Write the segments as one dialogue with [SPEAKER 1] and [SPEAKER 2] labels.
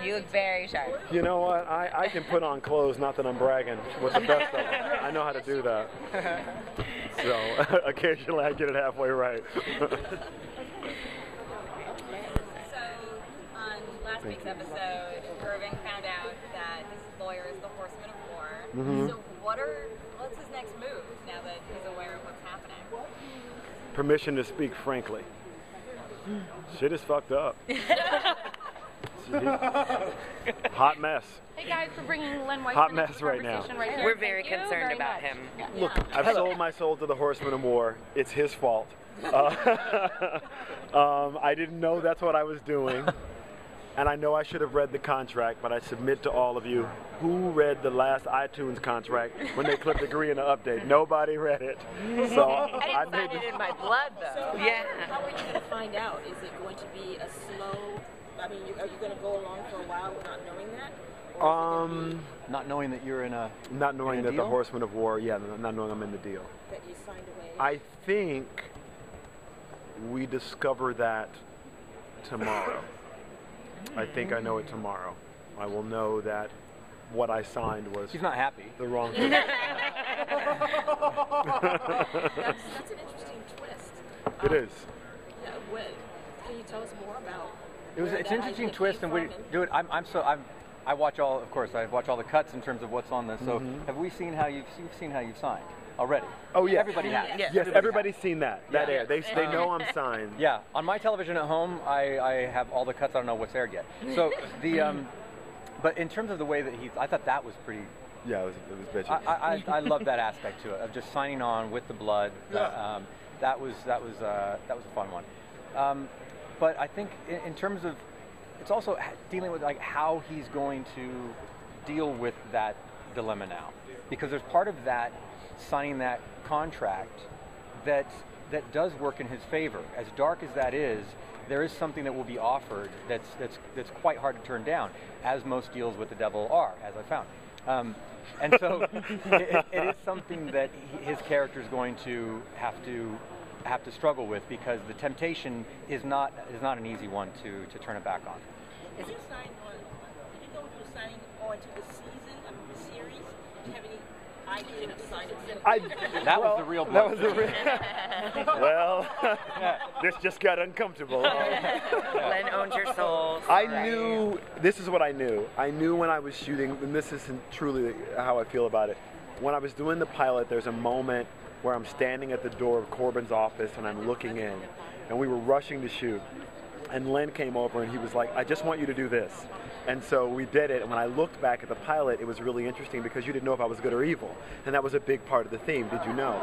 [SPEAKER 1] You look very sharp.
[SPEAKER 2] You know what? I can put on clothes, not that I'm bragging, with the best of them. I know how to do that. So occasionally I get it halfway right.
[SPEAKER 3] So on last week's episode, Irving found out that his lawyer is the Horseman of War.
[SPEAKER 2] Mm-hmm.
[SPEAKER 3] So what's his next move now that he's aware of what's happening?
[SPEAKER 2] Permission to speak frankly. Shit is fucked up. Hot mess.
[SPEAKER 4] Hey guys, for bringing Len Wiseman
[SPEAKER 2] Hot mess right now.
[SPEAKER 4] Right here.
[SPEAKER 1] We're very
[SPEAKER 4] Thank you
[SPEAKER 1] concerned
[SPEAKER 4] very
[SPEAKER 1] about
[SPEAKER 4] much.
[SPEAKER 1] him.
[SPEAKER 2] Look, I've sold my soul to the Horseman of War. It's his fault. I didn't know that's what I was doing. And I know I should have read the contract, but I submit to all of you, who read the last iTunes contract when they clipped agree in the update? Nobody read it. So
[SPEAKER 1] I didn't sign it in my blood, though.
[SPEAKER 5] So how are you going to find out? Is it going to be a slow, are you going to go along for a while without knowing that?
[SPEAKER 6] Not knowing that you're in a
[SPEAKER 2] Not knowing
[SPEAKER 6] in a
[SPEAKER 2] that
[SPEAKER 6] deal?
[SPEAKER 2] the Horseman of War, not knowing I'm in the deal.
[SPEAKER 5] That you signed away?
[SPEAKER 2] I think we discover that tomorrow. I think I know it tomorrow. I will know that what I signed was
[SPEAKER 6] He's not happy.
[SPEAKER 2] the wrong thing.
[SPEAKER 5] That's an interesting twist.
[SPEAKER 2] It is.
[SPEAKER 5] Can you tell us more about?
[SPEAKER 6] It's an interesting twist, and we do it. I watch all, of course, I watch all the cuts in terms of what's on this. So have we seen how you've seen how you've signed already?
[SPEAKER 2] Oh yeah,
[SPEAKER 6] everybody has.
[SPEAKER 2] Yes, everybody's seen that. That air. They know I'm signed.
[SPEAKER 6] Yeah, on my television at home, I have all the cuts. I don't know what's aired yet. So but in terms of the way that I thought that was pretty.
[SPEAKER 2] Yeah, it was bitchy.
[SPEAKER 6] I love that aspect to it of just signing on with the blood. That was a fun one. But I think in terms of, it's also dealing with like how he's going to deal with that dilemma now, because there's part of that signing that contract that does work in his favor. As dark as that is, there is something that will be offered that's quite hard to turn down, as most deals with the devil are, as I found. And so it is something that his character is going to have to struggle with, because the temptation is not an easy one to turn it back on.
[SPEAKER 5] Did you know if you're signing on to the season of the series? Do you have any idea of signing?
[SPEAKER 6] That was the real blow.
[SPEAKER 2] Well, this just got uncomfortable.
[SPEAKER 1] Len owns your soul.
[SPEAKER 2] I knew, this is what I knew. I knew when I was shooting, and this isn't truly how I feel about it. When I was doing the pilot, there's a moment where I'm standing at the door of Corbin's office and I'm looking in, and we were rushing to shoot. And Len came over and he was like, I just want you to do this. And so we did it, and when I looked back at the pilot, it was really interesting because you didn't know if I was good or evil. And that was a big part of the theme, did you know?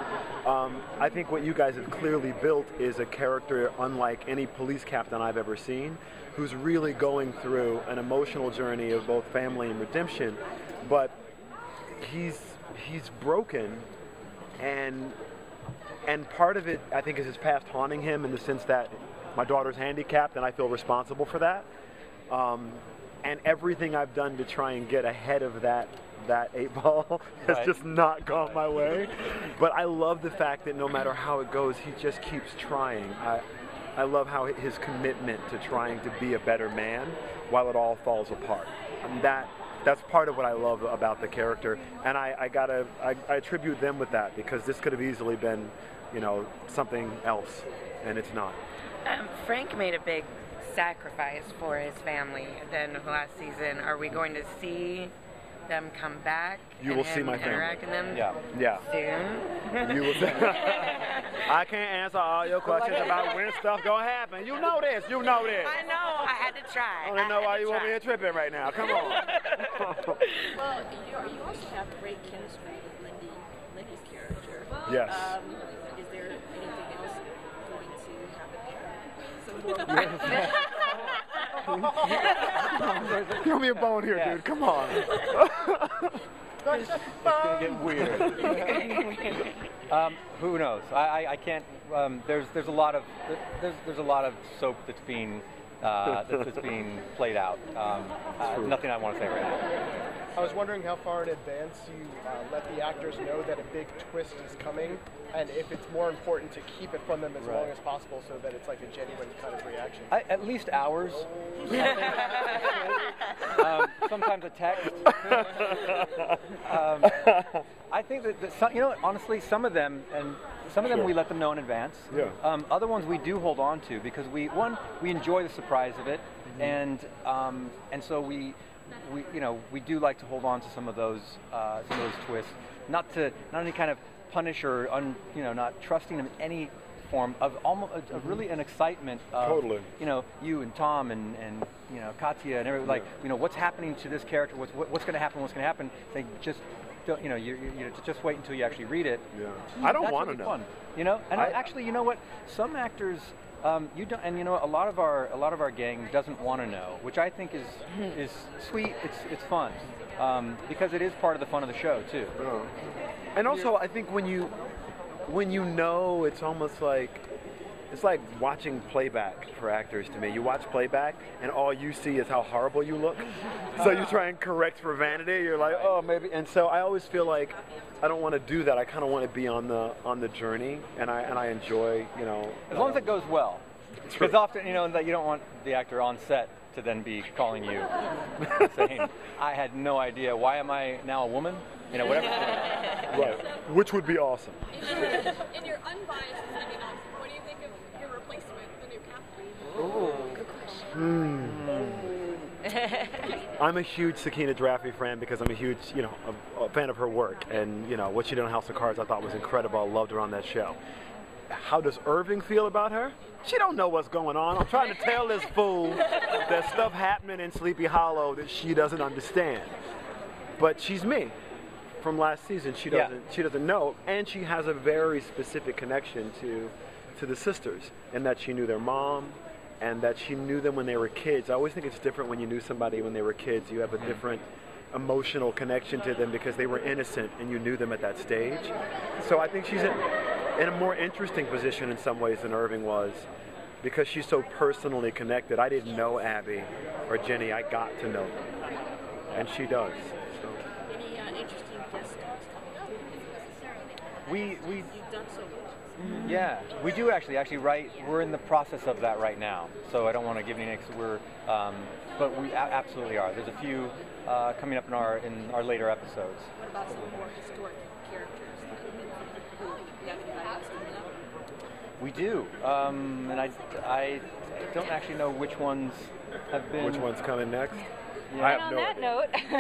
[SPEAKER 2] I think what you guys have clearly built is a character unlike any police captain I've ever seen, who's really going through an emotional journey of both family and redemption. But he's broken, and part of it, I think, is his past haunting him in the sense that my daughter's handicapped and I feel responsible for that. And everything I've done to try and get ahead of that 8 ball has just not gone my way. But I love the fact that no matter how it goes, he just keeps trying. I love how his commitment to trying to be a better man while it all falls apart. And that's part of what I love about the character. And I attribute them with that, because this could have easily been, something else, and it's not.
[SPEAKER 1] Frank made a big sacrifice for his family then last season. Are we going to see them come back?
[SPEAKER 2] You will see my family.
[SPEAKER 1] Interact with them
[SPEAKER 2] soon.
[SPEAKER 1] You
[SPEAKER 2] will see. I can't answer all your questions about when stuff gonna happen. You know this.
[SPEAKER 1] I know. I had to try.
[SPEAKER 2] I don't know why you over here tripping right now. Come on.
[SPEAKER 5] Well, you also have great chemistry with Lindy's character.
[SPEAKER 2] Yes.
[SPEAKER 5] Is there anything else going to happen there? Some more.
[SPEAKER 2] Throw me a bone here, dude. Come on.
[SPEAKER 6] It's gonna get weird. Who knows? I can't. There's a lot of soap that's being played out. Nothing I want to say right now.
[SPEAKER 7] I was wondering how far in advance you let the actors know that a big twist is coming, and if it's more important to keep it from them as long as possible so that it's like a genuine kind of reaction.
[SPEAKER 6] At least hours. sometimes a text. I think that some, honestly, some of them we let them know in advance.
[SPEAKER 2] Yeah.
[SPEAKER 6] Other ones we do hold on to because we enjoy the surprise of it, and so we do like to hold on to some of those twists, not any kind of punish or not trusting them in any form of almost really an excitement of
[SPEAKER 2] Totally.
[SPEAKER 6] You and Tom and Katya and everybody, like what's happening to this character, what's going to happen. They just don't, you just wait until you actually read it.
[SPEAKER 2] Yeah. I don't
[SPEAKER 6] That's
[SPEAKER 2] want to
[SPEAKER 6] really
[SPEAKER 2] know.
[SPEAKER 6] fun, and actually, you know what, some actors you don't, and a lot of our gang doesn't want to know, which I think is sweet. It's fun because it is part of the fun of the show too.
[SPEAKER 2] And also, I think when you know, it's almost like it's like watching playback for actors to me. You watch playback, and all you see is how horrible you look. So you try and correct for vanity. You're like, oh, maybe. And so I always feel like I don't want to do that. I kind of want to be on the journey, and I enjoy,
[SPEAKER 6] As long as it goes well. Because often, that you don't want the actor on set to then be calling you, saying, "I had no idea. Why am I now a woman?" Whatever.
[SPEAKER 2] Right. Which would be awesome.
[SPEAKER 4] In your unbiased opinion, what do you think of your replacement, the new captain?
[SPEAKER 2] I'm a huge Sakina Draffi fan because I'm a huge, a fan of her work, and what she did on House of Cards I thought was incredible. I loved her on that show. How does Irving feel about her? She don't know what's going on. I'm trying to tell this fool there's stuff happening in Sleepy Hollow that she doesn't understand. But she's me. From last season, she doesn't know, and she has a very specific connection to the sisters, in that she knew their mom, and that she knew them when they were kids. I always think it's different when you knew somebody when they were kids. You have a different emotional connection to them because they were innocent and you knew them at that stage. So I think she's in a more interesting position in some ways than Irving was, because she's so personally connected. I didn't know Abby or Jenny. I got to know them, and she does. So.
[SPEAKER 5] Any interesting guest stars coming up?
[SPEAKER 6] We
[SPEAKER 5] You've done so well.
[SPEAKER 6] Yeah, we do actually write. We're in the process of that right now, so I don't want to give any names. But we absolutely are. There's a few coming up in our later episodes.
[SPEAKER 5] What about some more historic characters who you haven't had coming up?
[SPEAKER 6] We do, and I don't actually know which ones have been.
[SPEAKER 2] Which one's coming next?
[SPEAKER 6] Yeah.
[SPEAKER 2] I
[SPEAKER 4] And
[SPEAKER 2] have
[SPEAKER 4] on
[SPEAKER 2] no
[SPEAKER 4] that
[SPEAKER 2] idea.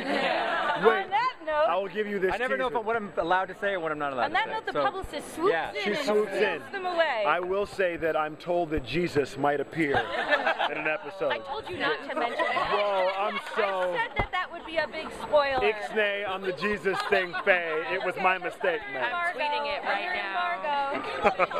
[SPEAKER 4] note,
[SPEAKER 2] Wait,
[SPEAKER 4] on that note,
[SPEAKER 2] I will give you this.
[SPEAKER 6] I never know
[SPEAKER 2] teaser.
[SPEAKER 6] what I'm allowed to say or what I'm not allowed
[SPEAKER 4] on
[SPEAKER 6] to
[SPEAKER 4] that
[SPEAKER 6] say.
[SPEAKER 4] note, the
[SPEAKER 6] So-
[SPEAKER 4] publicist swoops
[SPEAKER 6] yeah,
[SPEAKER 4] in
[SPEAKER 2] she
[SPEAKER 4] and
[SPEAKER 2] swoops
[SPEAKER 4] steals
[SPEAKER 2] in.
[SPEAKER 4] them away.
[SPEAKER 2] I will say that I'm told that Jesus might appear in an episode.
[SPEAKER 4] I told you not to mention it.
[SPEAKER 2] Whoa, I'm so.
[SPEAKER 4] I said that would be a big spoiler.
[SPEAKER 2] Ixnay on the Jesus thing, Faye. It was my mistake, man.
[SPEAKER 1] I'm tweeting it right now.
[SPEAKER 4] Margo.